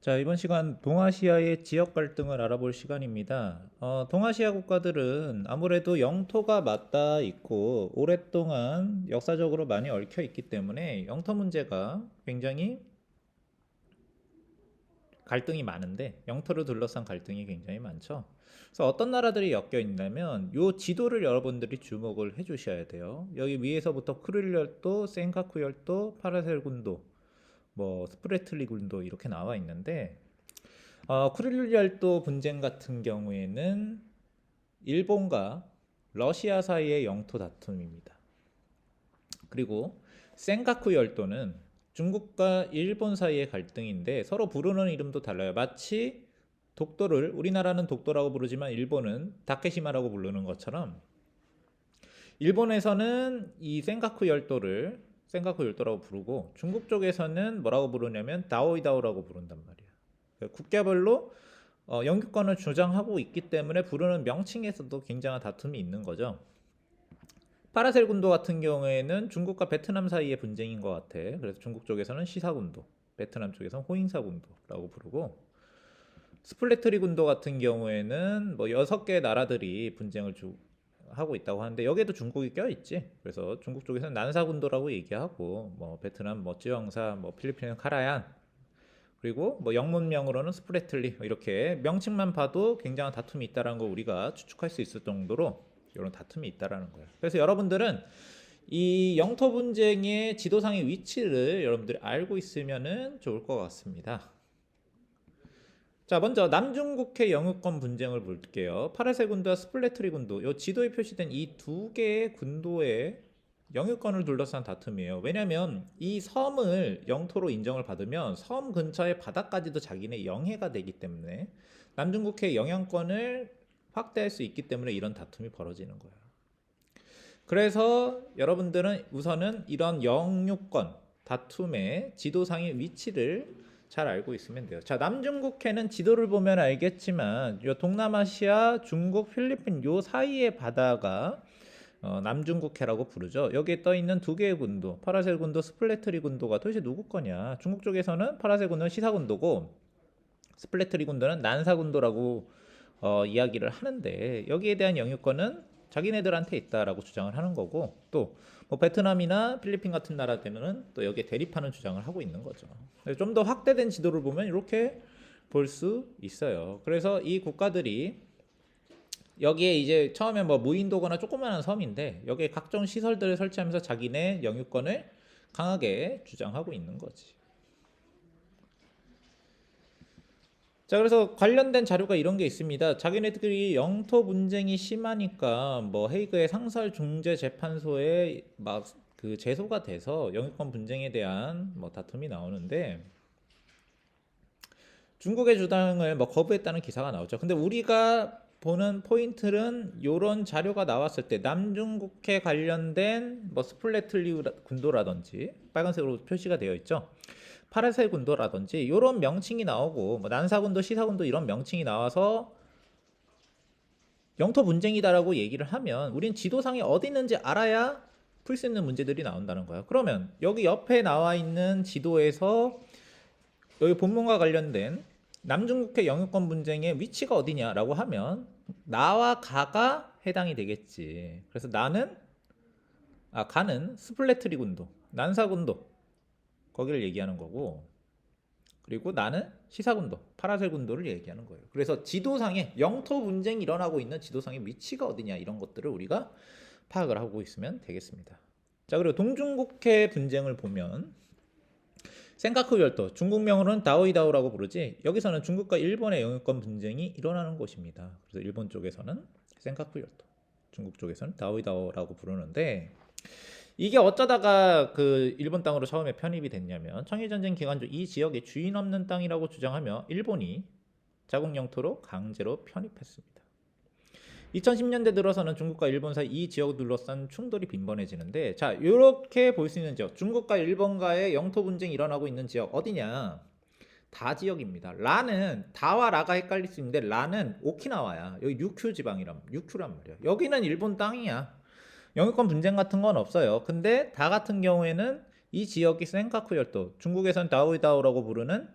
자, 이번 시간 동아시아의 지역 갈등을 알아볼 시간입니다. 동아시아 국가들은 아무래도 영토가 맞닿아 있고 오랫동안 역사적으로 많이 얽혀 있기 때문에 영토 문제가 굉장히 갈등이 많은데 영토를 둘러싼 갈등이 굉장히 많죠. 그래서 어떤 나라들이 엮여 있냐면 요 지도를 여러분들이 주목을 해 주셔야 돼요. 여기 위에서부터 쿠릴 열도, 센카쿠 열도, 파라셀 군도, 뭐 스프레틀리 군도 이렇게 나와 있는데 쿠릴 열도 분쟁 같은 경우에는 일본과 러시아 사이의 영토 다툼입니다. 그리고 센가쿠 열도는 중국과 일본 사이의 갈등인데 서로 부르는 이름도 달라요. 마치 독도를 우리나라는 독도라고 부르지만 일본은 다케시마라고 부르는 것처럼 일본에서는 이 센가쿠 열도를 센가쿠 열도라고 부르고 중국 쪽에서는 뭐라고 부르냐면 다오이다오라고 부른단 말이에요. 국가별로 영유권을 주장하고 있기 때문에 부르는 명칭에서도 굉장한 다툼이 있는 거죠. 파라셀 군도 같은 경우에는 중국과 베트남 사이의 분쟁인 것 같아. 그래서 중국 쪽에서는 시사 군도, 베트남 쪽에서는 호잉사 군도라고 부르고, 스플레트리 군도 같은 경우에는 뭐 6개 나라들이 분쟁을 하고 있다고 하는데 여기에도 중국이 껴있지. 그래서 중국 쪽에서는 난사 군도라고 얘기하고, 뭐 베트남 뭐 쯔영사, 뭐 필리핀은 카라얀, 그리고 뭐 영문명으로는 스프레틀리, 이렇게 명칭만 봐도 굉장한 다툼이 있다는 걸 우리가 추측할 수 있을 정도로 이런 다툼이 있다라는 거예요. 그래서 여러분들은 이 영토 분쟁의 지도상의 위치를 여러분들이 알고 있으면 좋을 것 같습니다. 자, 먼저 남중국해 영유권 분쟁을 볼게요. 파라세 군도와 스플레트리 군도, 이 지도에 표시된 이 두 개의 군도의 영유권을 둘러싼 다툼이에요. 왜냐하면 이 섬을 영토로 인정을 받으면 섬 근처의 바다까지도 자기네 영해가 되기 때문에 남중국해 영향권을 확대할 수 있기 때문에 이런 다툼이 벌어지는 거예요. 그래서 여러분들은 우선은 이런 영유권 다툼의 지도상의 위치를 잘 알고 있으면 돼요. 자, 남중국해는 지도를 보면 알겠지만 요 동남아시아, 중국, 필리핀 요 사이의 바다가 남중국해라고 부르죠. 여기에 떠 있는 두 개의 군도, 파라셀 군도, 스플레트리 군도가 도대체 누구 거냐? 중국 쪽에서는 파라셀 군도는 시사 군도고 스플레트리 군도는 난사 군도라고 이야기를 하는데 여기에 대한 영유권은 자기네들한테 있다라고 주장을 하는 거고 또 뭐 베트남이나 필리핀 같은 나라들은 또 여기에 대립하는 주장을 하고 있는 거죠. 좀 더 확대된 지도를 보면 이렇게 볼 수 있어요. 그래서 이 국가들이 여기에 이제 처음에 뭐 무인도거나 조그마한 섬인데 여기에 각종 시설들을 설치하면서 자기네 영유권을 강하게 주장하고 있는 거지. 자, 그래서 관련된 자료가 이런 게 있습니다. 자기네들이 영토 분쟁이 심하니까 뭐 헤이그의 상설중재재판소에 막 그 제소가 돼서 영유권 분쟁에 대한 뭐 다툼이 나오는데 중국의 주장을 뭐 거부했다는 기사가 나오죠. 근데 우리가 보는 포인트는 이런 자료가 나왔을 때 남중국해 관련된 뭐 스플레틀리 군도라든지 빨간색으로 표시가 되어 있죠. 파라셀 군도라든지 이런 명칭이 나오고 뭐 난사군도, 시사군도 이런 명칭이 나와서 영토 분쟁이다라고 얘기를 하면 우린 지도상에 어디 있는지 알아야 풀 수 있는 문제들이 나온다는 거예요. 그러면 여기 옆에 나와 있는 지도에서 여기 본문과 관련된 남중국해 영유권 분쟁의 위치가 어디냐라고 하면 나와 가가 해당이 되겠지. 그래서 가는 스플레트리 군도, 난사 군도 거기를 얘기하는 거고, 그리고 나는 시사 군도, 파라셀 군도를 얘기하는 거예요. 그래서 지도상에 영토 분쟁이 일어나고 있는 지도상의 위치가 어디냐 이런 것들을 우리가 파악을 하고 있으면 되겠습니다. 자, 그리고 동중국해 분쟁을 보면 센카쿠 열도, 중국명으로는 다오이다오라고 부르지 여기서는 중국과 일본의 영유권 분쟁이 일어나는 곳입니다. 그래서 일본 쪽에서는 센카쿠 열도, 중국 쪽에서는 다오이다오라고 부르는데 이게 어쩌다가 그 일본 땅으로 처음에 편입이 됐냐면 청일전쟁 기간 중 이 지역에 주인 없는 땅이라고 주장하며 일본이 자국 영토로 강제로 편입했습니다. 2010년대 들어서는 중국과 일본 사이 이 지역을 둘러싼 충돌이 빈번해지는데 자, 이렇게 볼 수 있는 지역, 중국과 일본과의 영토 분쟁이 일어나고 있는 지역 어디냐? 다 지역입니다. 라는 다와 라가 헷갈릴 수 있는데 라는 오키나와야. 여기 유큐 지방이란 유큐란 말이야. 여기는 일본 땅이야. 영유권 분쟁 같은 건 없어요. 근데 다 같은 경우에는 이 지역이 센카쿠 열도, 중국에선 다오이다오라고 부르는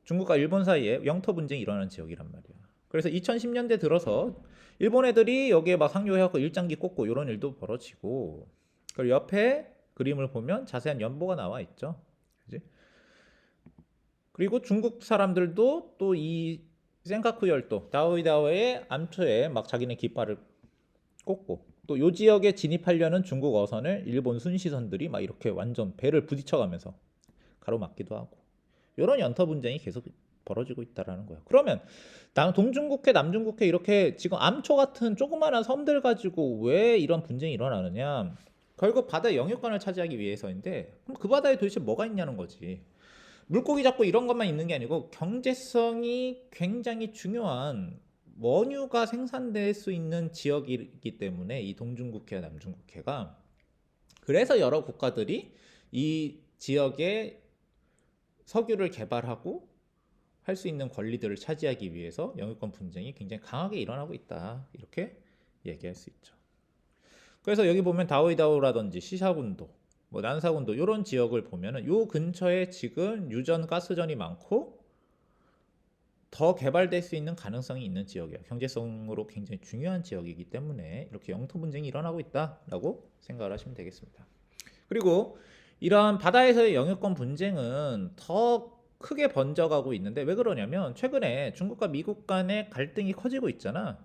중국과 일본 사이에 영토 분쟁이 일어나는 지역이란 말이야. 그래서 2010년대 들어서 일본 애들이 여기에 막 상륙해갖고 일장기 꽂고 이런 일도 벌어지고, 그리고 옆에 그림을 보면 자세한 연보가 나와 있죠. 그지? 그리고 중국 사람들도 또 이 센카쿠 열도 다오이다오의 암초에 막 자기네 깃발을 꽂고, 또 요 지역에 진입하려는 중국 어선을 일본 순시선들이 막 이렇게 완전 배를 부딪혀가면서 가로막기도 하고, 이런 연터 분쟁이 계속 벌어지고 있다라는 거예요. 그러면 동중국해, 남중국해 이렇게 지금 암초 같은 조그마한 섬들 가지고 왜 이런 분쟁이 일어나느냐? 결국 바다 영유권을 차지하기 위해서인데, 그럼 그 바다에 도대체 뭐가 있냐는 거지. 물고기 잡고 이런 것만 있는 게 아니고 경제성이 굉장히 중요한 원유가 생산될 수 있는 지역이기 때문에, 이 동중국해와 남중국해가, 그래서 여러 국가들이 이 지역에 석유를 개발하고 할 수 있는 권리들을 차지하기 위해서 영유권 분쟁이 굉장히 강하게 일어나고 있다, 이렇게 얘기할 수 있죠. 그래서 여기 보면 다오이다오라든지 시사군도, 뭐 난사군도 이런 지역을 보면은 요 근처에 지금 유전 가스전이 많고 더 개발될 수 있는 가능성이 있는 지역이야. 경제성으로 굉장히 중요한 지역이기 때문에 이렇게 영토 분쟁이 일어나고 있다라고 생각을 하시면 되겠습니다. 그리고 이러한 바다에서의 영유권 분쟁은 더 크게 번져가고 있는데, 왜 그러냐면 최근에 중국과 미국 간의 갈등이 커지고 있잖아.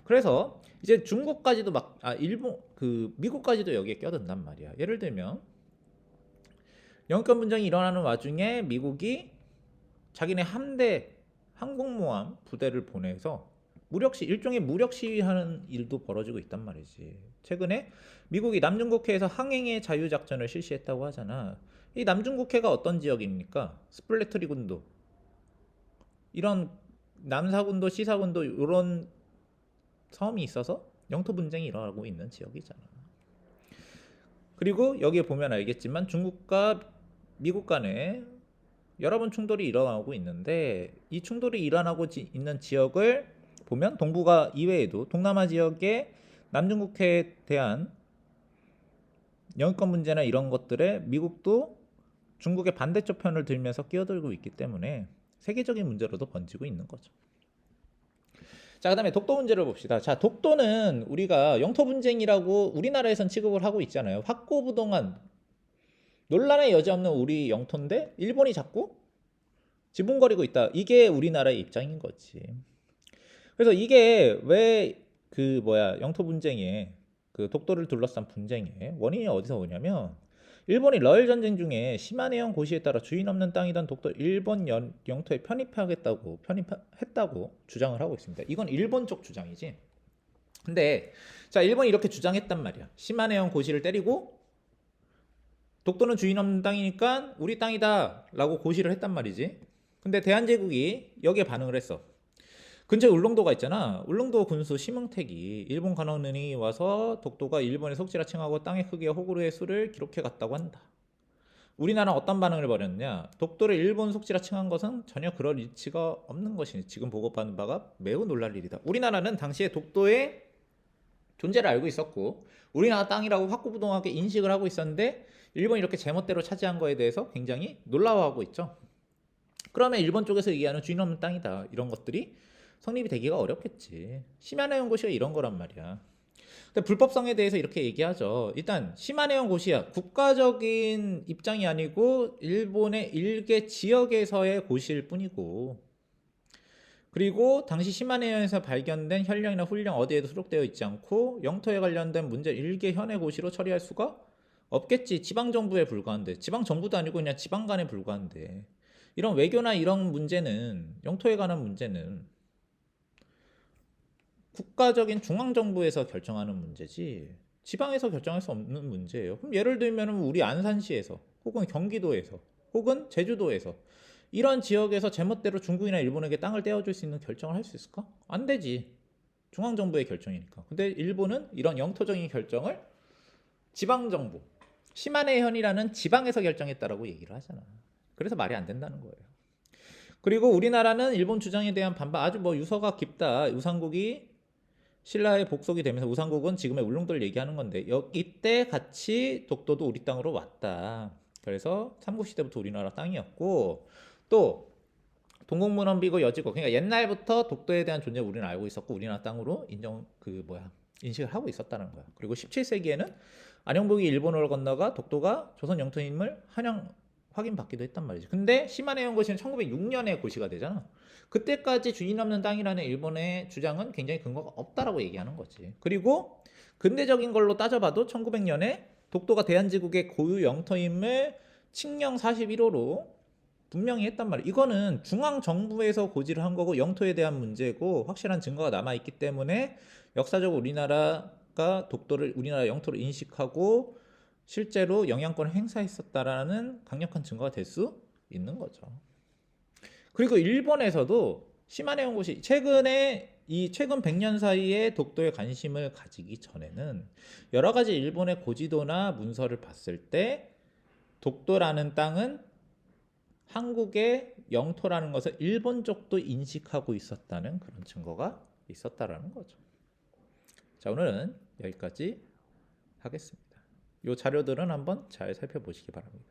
그래서 이제 중국까지도 일본 미국까지도 여기에 껴든단 말이야. 예를 들면 영유권 분쟁이 일어나는 와중에 미국이 자기네 함대 항공모함 부대를 보내서 일종의 무력 시위하는 일도 벌어지고 있단 말이지. 최근에 미국이 남중국해에서 항행의 자유작전을 실시했다고 하잖아. 이 남중국해가 어떤 지역입니까? 스플래트리 군도, 이런 남사군도, 시사군도 이런 섬이 있어서 영토 분쟁이 일어나고 있는 지역이잖아. 그리고 여기에 보면 알겠지만 중국과 미국 간에 여러 번 충돌이 일어나고 있는데, 이 충돌이 일어나고 있는 지역을 보면 동북아 이외에도 동남아 지역의 남중국해에 대한 영유권 문제나 이런 것들에 미국도 중국의 반대쪽 편을 들면서 끼어들고 있기 때문에 세계적인 문제로도 번지고 있는 거죠. 자, 그다음에 독도 문제를 봅시다. 자, 독도는 우리가 영토 분쟁이라고 우리나라에선 취급을 하고 있잖아요. 확고부동한 논란의 여지 없는 우리 영토인데 일본이 자꾸 지분거리고 있다. 이게 우리나라의 입장인 거지. 그래서 이게 왜 영토 분쟁에, 독도를 둘러싼 분쟁의 원인이 어디서 오냐면, 일본이 러일 전쟁 중에 시마네현 고시에 따라 주인 없는 땅이던 독도 일본 영토에 편입했다고 주장을 하고 있습니다. 이건 일본 쪽 주장이지. 근데 자, 일본이 이렇게 주장했단 말이야. 시마네현 고시를 때리고 독도는 주인 없는 땅이니까 우리 땅이다라고 고시를 했단 말이지. 근데 대한제국이 여기에 반응을 했어. 근처에 울릉도가 있잖아. 울릉도 군수 심응택이 일본 관원이 와서 독도가 일본의 속지라 칭하고 땅의 크기와 호구르의 수를 기록해 갔다고 한다. 우리나라는 어떤 반응을 벌였느냐? 독도를 일본 속지라 칭한 것은 전혀 그럴 이치가 없는 것이니 지금 보고받는 바가 매우 놀랄 일이다. 우리나라는 당시에 독도의 존재를 알고 있었고 우리나라 땅이라고 확고부동하게 인식을 하고 있었는데, 일본이 이렇게 제멋대로 차지한 거에 대해서 굉장히 놀라워하고 있죠. 그러면 일본 쪽에서 얘기하는 주인 없는 땅이다, 이런 것들이 성립이 되기가 어렵겠지. 시마네온 고시가 이런 거란 말이야. 근데 불법성에 대해서 이렇게 얘기하죠. 일단 시마네온 고시야 국가적인 입장이 아니고 일본의 일개 지역에서의 고시일 뿐이고, 그리고 당시 시마네온에서 발견된 혈령이나 훈령 어디에도 수록되어 있지 않고 영토에 관련된 문제 일개 현해 고시로 처리할 수가 없겠지. 지방정부에 불과한데, 지방정부도 아니고 그냥 지방간에 불과한데, 이런 외교나 이런 문제는, 영토에 관한 문제는 국가적인 중앙정부에서 결정하는 문제지 지방에서 결정할 수 없는 문제예요. 그럼 예를 들면 우리 안산시에서 혹은 경기도에서 혹은 제주도에서 이런 지역에서 제멋대로 중국이나 일본에게 땅을 떼어줄 수 있는 결정을 할 수 있을까? 안 되지. 중앙정부의 결정이니까. 근데 일본은 이런 영토적인 결정을 지방정부, 시마네현이라는 지방에서 결정했다라고 얘기를 하잖아. 그래서 말이 안 된다는 거예요. 그리고 우리나라는 일본 주장에 대한 반박, 아주 유서가 깊다. 우상국이 신라의 복속이 되면서, 우상국은 지금의 울릉도를 얘기하는 건데, 이때 같이 독도도 우리 땅으로 왔다. 그래서 삼국시대부터 우리나라 땅이었고, 또 동국문헌비고 여지고 그러니까 옛날부터 독도에 대한 존재 우리는 알고 있었고 우리나라 땅으로 인식을 하고 있었다는 거야. 그리고 17세기에는 안영복이 일본어를 건너가 독도가 조선 영토임을 확인받기도 했단 말이지. 근데 시마네 연고시는 1906년에 고시가 되잖아. 그때까지 주인 없는 땅이라는 일본의 주장은 굉장히 근거가 없다라고 얘기하는 거지. 그리고 근대적인 걸로 따져봐도 1900년에 독도가 대한제국의 고유 영토임을 칙령 41호로 분명히 했단 말이야. 이거는 중앙 정부에서 고지를 한 거고 영토에 대한 문제고 확실한 증거가 남아 있기 때문에 역사적으로 우리나라가 독도를 우리나라 영토로 인식하고 실제로 영향권을 행사했었다라는 강력한 증거가 될 수 있는 거죠. 그리고 일본에서도 시마네 연고시 최근 100년 사이에 독도에 관심을 가지기 전에는 여러 가지 일본의 고지도나 문서를 봤을 때 독도라는 땅은 한국의 영토라는 것을 일본 쪽도 인식하고 있었다는 그런 증거가 있었다라는 거죠. 자, 오늘은 여기까지 하겠습니다. 이 자료들은 한번 잘 살펴보시기 바랍니다.